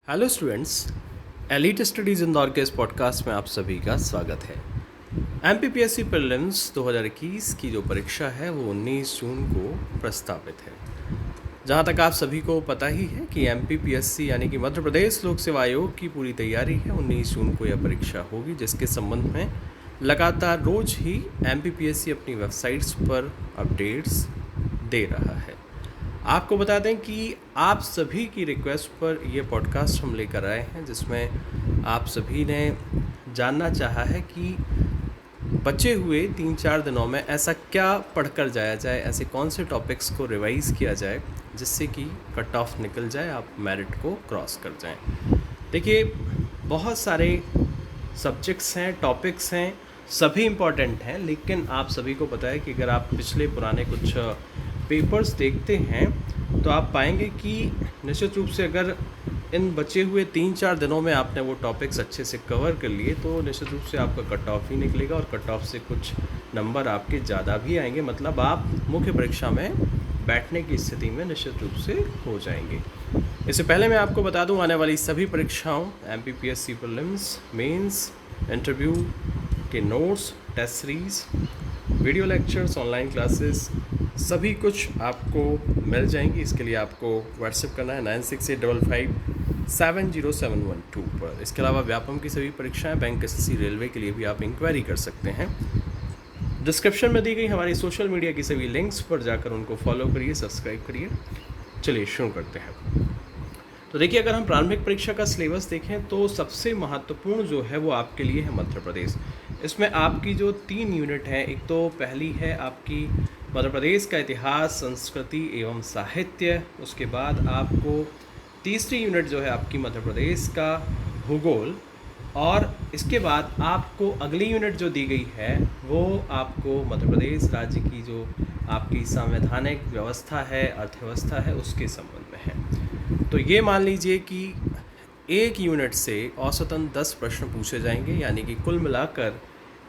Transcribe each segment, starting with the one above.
Hello students, elite studies Indore के इस podcast में आप सभी का स्वागत है। एमपीपीएससी प्रीलिम्स 2021 की जो परीक्षा है वो 19 जून को प्रस्तावित है। जहां तक आप सभी को पता ही है कि एमपीपीएससी यानी कि मध्य प्रदेश लोक सेवा आयोग की पूरी तैयारी है। 19 जून को यह परीक्षा होगी, जिसके संबंध में लगातार रोज ही एमपीपीएससी अपनी वेबसाइट्स पर अपडेट्स दे रहा है। आपको बता दें कि आप सभी की रिक्वेस्ट पर यह पॉडकास्ट हम लेकर आए हैं, जिसमें आप सभी ने जानना चाहा है कि बचे हुए 3-4 दिनों में ऐसा क्या पढ़कर जाया जाए, ऐसे कौन से टॉपिक्स को रिवाइज़ किया जाए जिससे कि कट ऑफ निकल जाए, आप मेरिट को क्रॉस कर जाएं। देखिए, बहुत सारे सब्जेक्ट्स हैं, टॉपिक्स हैं, सभी इम्पॉर्टेंट हैं, लेकिन आप सभी को पता है कि अगर आप पिछले पुराने कुछ पेपर्स देखते हैं तो आप पाएंगे कि निश्चित रूप से अगर इन बचे हुए 3-4 दिनों में आपने वो टॉपिक्स अच्छे से कवर कर लिए तो निश्चित रूप से आपका कट ऑफ ही निकलेगा और कट ऑफ से कुछ नंबर आपके ज़्यादा भी आएंगे, मतलब आप मुख्य परीक्षा में बैठने की स्थिति में निश्चित रूप से हो जाएंगे। इससे पहले मैं आपको बता दूं, आने वाली सभी परीक्षाओं एमपीपीएससी प्रीलिम्स, मेंस, इंटरव्यू के notes, test series, video lectures, online classes सभी कुछ आपको मिल जाएंगी। इसके लिए आपको व्हाट्सएप करना है 9685570712 पर। इसके अलावा व्यापम की सभी परीक्षाएं, बैंक, एसएससी, रेलवे के लिए भी आप इंक्वायरी कर सकते हैं। डिस्क्रिप्शन में दी गई हमारी सोशल मीडिया की सभी लिंक्स पर जाकर उनको फॉलो करिए, सब्सक्राइब करिए। चलिए शुरू करते हैं। तो देखिए, अगर हम प्रारंभिक परीक्षा का सिलेबस देखें तो सबसे महत्वपूर्ण जो है वो आपके लिए है मध्य प्रदेश। इसमें आपकी जो 3 यूनिट हैं, एक तो पहली है आपकी मध्य प्रदेश का इतिहास, संस्कृति एवं साहित्य। उसके बाद आपको तीसरी यूनिट जो है आपकी मध्य प्रदेश का भूगोल, और इसके बाद आपको अगली यूनिट जो दी गई है वो आपको मध्य प्रदेश राज्य की जो आपकी संवैधानिक व्यवस्था है, अर्थव्यवस्था है, उसके संबंध में है। तो ये मान लीजिए कि एक यूनिट से औसतन 10 प्रश्न पूछे जाएंगे, यानी कि कुल मिलाकर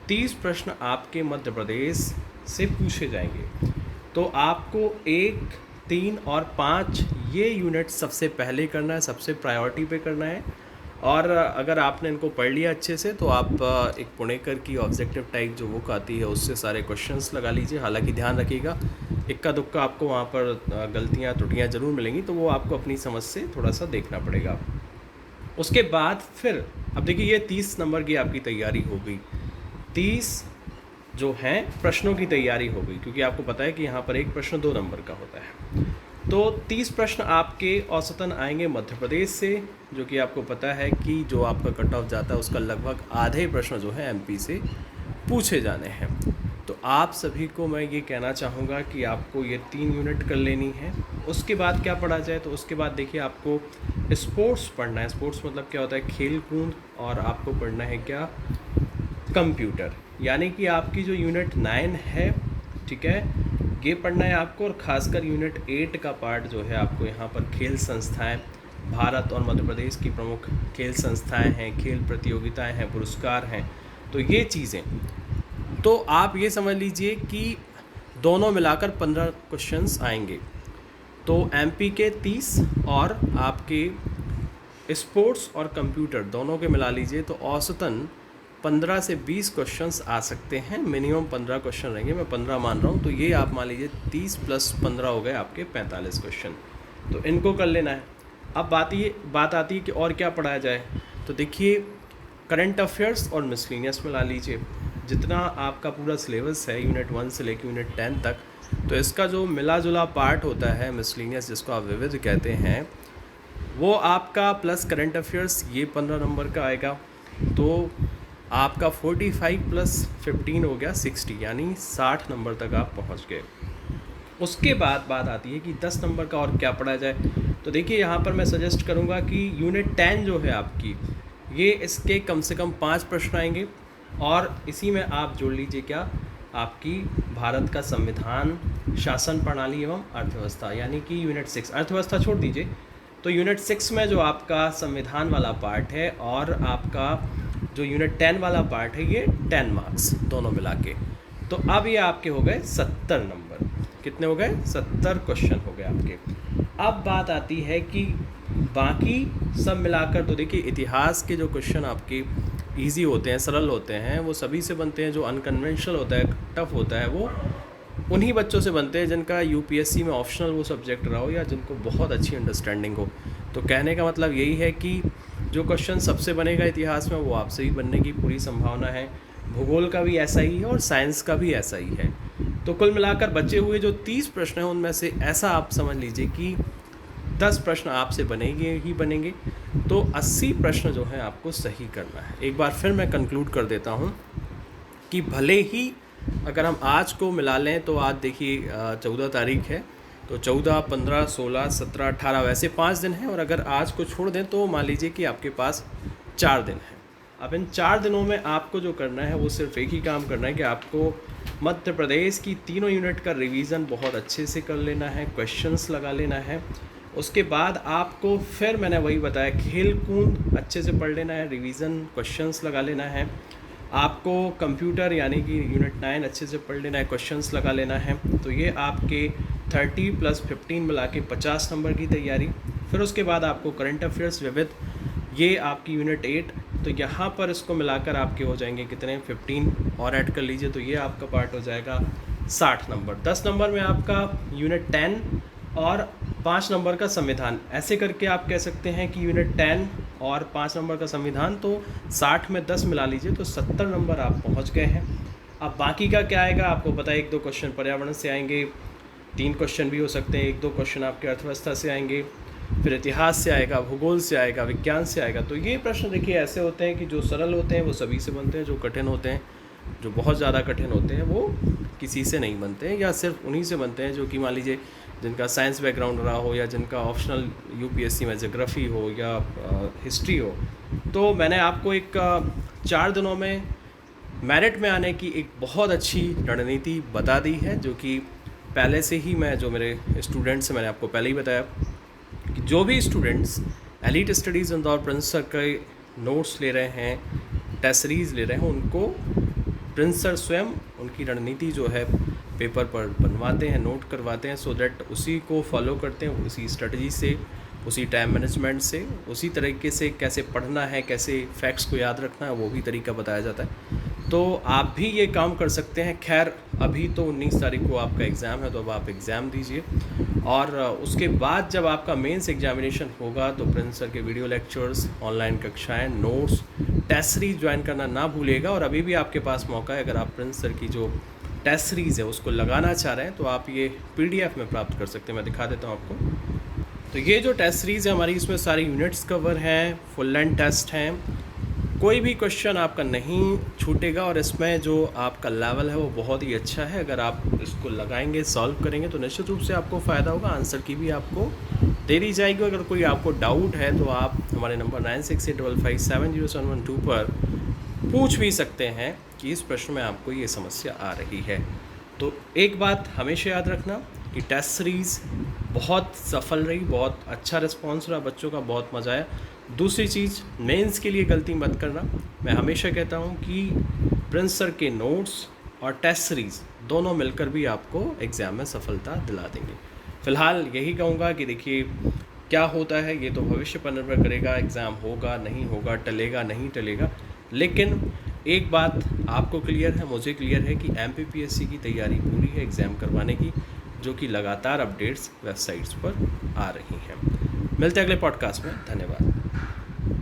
30 प्रश्न आपके मध्य प्रदेश से पूछे जाएंगे। तो आपको 1, 3 और 5 ये यूनिट सबसे पहले करना है, सबसे प्रायोरिटी पे करना है। और अगर आपने इनको पढ़ लिया अच्छे से तो आप एक पुणेकर की ऑब्जेक्टिव टाइप जो बुक आती है उससे सारे क्वेश्चंस लगा लीजिए। हालांकि ध्यान रखिएगा, इक्का दुक्का आपको वहाँ पर गलतियाँ त्रुटियाँ ज़रूर मिलेंगी, तो वो आपको अपनी समझ से थोड़ा सा देखना पड़ेगा। उसके बाद फिर अब देखिए, ये 30 नंबर की आपकी तैयारी हो गई, 30 जो हैं प्रश्नों की तैयारी हो गई, क्योंकि आपको पता है कि यहाँ पर एक प्रश्न 2 नंबर का होता है। तो 30 प्रश्न आपके औसतन आएंगे मध्य प्रदेश से, जो कि आपको पता है कि जो आपका कट ऑफ जाता है उसका लगभग आधे प्रश्न जो है एमपी से पूछे जाने हैं। तो आप सभी को मैं ये कहना चाहूँगा कि आपको ये 3 यूनिट कर लेनी है। उसके बाद क्या पढ़ा जाए, तो उसके बाद देखिए आपको स्पोर्ट्स पढ़ना है। स्पोर्ट्स मतलब क्या होता है, खेल कूद। और आपको पढ़ना है क्या, कंप्यूटर, यानी कि आपकी जो यूनिट 9 है, ठीक है, ये पढ़ना है आपको। और ख़ासकर यूनिट 8 का पार्ट जो है आपको यहाँ पर खेल संस्थाएं, भारत और मध्य प्रदेश की प्रमुख खेल संस्थाएं हैं, खेल प्रतियोगिताएं हैं, पुरस्कार हैं, तो ये चीज़ें, तो आप ये समझ लीजिए कि दोनों मिलाकर 15 क्वेश्चंस आएंगे। तो एमपी के 30 और आपके स्पोर्ट्स और कंप्यूटर दोनों के मिला लीजिए तो औसतन 15 से 20 क्वेश्चंस आ सकते हैं। मिनिमम 15 क्वेश्चन रहेंगे, मैं 15 मान रहा हूँ। तो ये आप मान लीजिए 30 + 15 हो गए आपके 45 क्वेश्चन, तो इनको कर लेना है। अब बात आती है कि और क्या पढ़ाया जाए। तो देखिए, करंट अफेयर्स और मिसलिनियस मिला लीजिए। जितना आपका पूरा सिलेबस है यूनिट 1 से लेकर यूनिट 10 तक, तो इसका जो मिला जुला पार्ट होता है मिसलिनियस, जिसको आप विविध कहते हैं, वो आपका प्लस करंट अफेयर्स ये 15 नंबर का आएगा। तो आपका 45 + 15 हो गया 60, यानी 60 नंबर तक आप पहुंच गए। उसके बाद बात आती है कि 10 नंबर का और क्या पढ़ा जाए। तो देखिए, यहाँ पर मैं सजेस्ट करूँगा कि यूनिट 10 जो है आपकी, ये इसके कम से कम 5 प्रश्न आएंगे। और इसी में आप जोड़ लीजिए क्या, आपकी भारत का संविधान, शासन प्रणाली एवं अर्थव्यवस्था, यानी कि यूनिट 6। अर्थव्यवस्था छोड़ दीजिए, तो यूनिट 6 में जो आपका संविधान वाला पार्ट है और आपका जो यूनिट 10 वाला पार्ट है, ये 10 मार्क्स दोनों मिला के। तो अब ये आपके हो गए 70 नंबर। कितने हो गए, 70 क्वेश्चन हो गए आपके। अब बात आती है कि बाकी सब मिलाकर तो देखिए इतिहास के जो क्वेश्चन आपके इजी होते हैं, सरल होते हैं, वो सभी से बनते हैं। जो अनकन्वेंशनल होता है, टफ होता है, वो उन्हीं बच्चों से बनते हैं जिनका यूपीएससी में ऑप्शनल वो सब्जेक्ट रहा हो या जिनको बहुत अच्छी अंडरस्टैंडिंग हो। तो कहने का मतलब यही है कि जो क्वेश्चन सबसे बनेगा इतिहास में वो आपसे भी बनने की पूरी संभावना है। भूगोल का भी ऐसा ही है और साइंस का भी ऐसा ही है। तो कुल मिलाकर बचे हुए जो 30 प्रश्न हैं उनमें से ऐसा आप समझ लीजिए कि 10 प्रश्न आपसे बनेंगे ही बनेंगे। तो 80 प्रश्न जो हैं आपको सही करना है। एक बार फिर मैं कंक्लूड कर देता हूँ कि भले ही अगर हम आज को मिला लें तो आज देखिए 14 तारीख है, तो 14, 15, 16, 17, 18 वैसे 5 दिन हैं, और अगर आज को छोड़ दें तो मान लीजिए कि आपके पास 4 दिन हैं। अब इन 4 दिनों में आपको जो करना है वो सिर्फ एक ही काम करना है कि आपको मध्य प्रदेश की तीनों यूनिट का रिवीजन बहुत अच्छे से कर लेना है, क्वेश्चंस लगा लेना है। उसके बाद आपको फिर मैंने वही बताया, खेल कूद अच्छे से पढ़ लेना है, रिवीजन क्वेश्चंस लगा लेना है। आपको कंप्यूटर यानी कि यूनिट 9 अच्छे से पढ़ लेना है, क्वेश्चंस लगा लेना है। तो ये आपके 30 + 15 मिला के 50 नंबर की तैयारी। फिर उसके बाद आपको करंट अफेयर्स विविध, ये आपकी यूनिट 8, तो यहाँ पर इसको मिलाकर आपके हो जाएंगे कितने, 15 और ऐड कर लीजिए, तो ये आपका पार्ट हो जाएगा 60 नंबर। 10 नंबर में आपका यूनिट 10 और 5 नंबर का संविधान। ऐसे करके आप कह सकते हैं कि यूनिट 10 और 5 नंबर का संविधान, तो 60 में 10 मिला लीजिए तो 70 नंबर आप पहुंच गए हैं। अब बाकी का क्या आएगा आपको पता है, 1-2 क्वेश्चन पर्यावरण से आएंगे, 3 क्वेश्चन भी हो सकते हैं, 1-2 क्वेश्चन आपके अर्थव्यवस्था से आएंगे, फिर इतिहास से आएगा, भूगोल से आएगा, विज्ञान से आएगा। तो ये प्रश्न देखिए ऐसे होते हैं कि जो सरल होते हैं वो सभी से बनते हैं, जो कठिन होते हैं, जो बहुत ज़्यादा कठिन होते हैं वो किसी से नहीं बनते हैं, या सिर्फ उन्हीं से बनते हैं जो कि मान लीजिए जिनका साइंस बैकग्राउंड रहा हो, या जिनका ऑप्शनल यूपीएससी में ज्योग्राफी हो या हिस्ट्री हो। तो मैंने आपको एक 4 दिनों में मेरिट में आने की एक बहुत अच्छी रणनीति बता दी है, जो कि पहले से ही मैं जो मेरे स्टूडेंट्स हैं मैंने आपको पहले ही बताया कि जो भी students elite studies Indore Prince sir के नोट्स ले रहे हैं, टेस्ट सीरीज़ ले रहे हैं, उनको प्रिंस सर स्वयं उनकी रणनीति जो है पेपर पर बनवाते हैं, नोट करवाते हैं, सो दैट उसी को फॉलो करते हैं, उसी स्ट्रेटजी से, उसी टाइम मैनेजमेंट से, उसी तरीके से कैसे पढ़ना है, कैसे फैक्ट्स को याद रखना है, वो भी तरीका बताया जाता है। तो आप भी ये काम कर सकते हैं। खैर अभी तो 19 तारीख को आपका एग्ज़ाम है, तो अब आप एग्ज़ाम दीजिए, और उसके बाद जब आपका मेंस एग्जामिनेशन होगा तो प्रिंस सर के वीडियो लेक्चर्स, ऑनलाइन कक्षाएं, नोट्स, टेस्ट सीरीज ज्वाइन करना ना भूलिएगा। और अभी भी आपके पास मौका है, अगर आप प्रिंस सर की जो टेस्ट सीरीज़ है उसको लगाना चाह रहे हैं तो आप ये PDF में प्राप्त कर सकते हैं। मैं दिखा देता हूँ आपको। तो ये जो टेस्ट सीरीज़ है हमारी, इसमें सारी यूनिट्स कवर हैं, फुल लेंथ टेस्ट हैं, कोई भी क्वेश्चन आपका नहीं छूटेगा, और इसमें जो आपका लेवल है वो बहुत ही अच्छा है। अगर आप इसको लगाएंगे, सॉल्व करेंगे तो निश्चित रूप से आपको फ़ायदा होगा। आंसर की भी आपको दे दी जाएगी। अगर कोई आपको डाउट है तो आप हमारे नंबर 9685570712 पर पूछ भी सकते हैं कि इस प्रश्न में आपको ये समस्या आ रही है। तो एक बात हमेशा याद रखना कि टेस्ट सीरीज़ बहुत सफल रही, बहुत अच्छा रिस्पॉन्स रहा, बच्चों का बहुत मज़ा आया। दूसरी चीज़, मेंस के लिए गलती मत करना। मैं हमेशा कहता हूँ कि प्रिंस सर के नोट्स और टेस्ट सीरीज़ दोनों मिलकर भी आपको एग्ज़ाम में सफलता दिला देंगे। फ़िलहाल यही कहूँगा कि देखिए क्या होता है ये तो भविष्य पर निर्भर करेगा, एग्ज़ाम होगा नहीं होगा, टलेगा नहीं टलेगा, लेकिन एक बात आपको क्लियर है, मुझे क्लियर है कि MPPSC की तैयारी पूरी है एग्ज़ाम करवाने की, जो कि लगातार अपडेट्स वेबसाइट्स पर आ रही हैं। मिलते हैं अगले पॉडकास्ट में। धन्यवाद।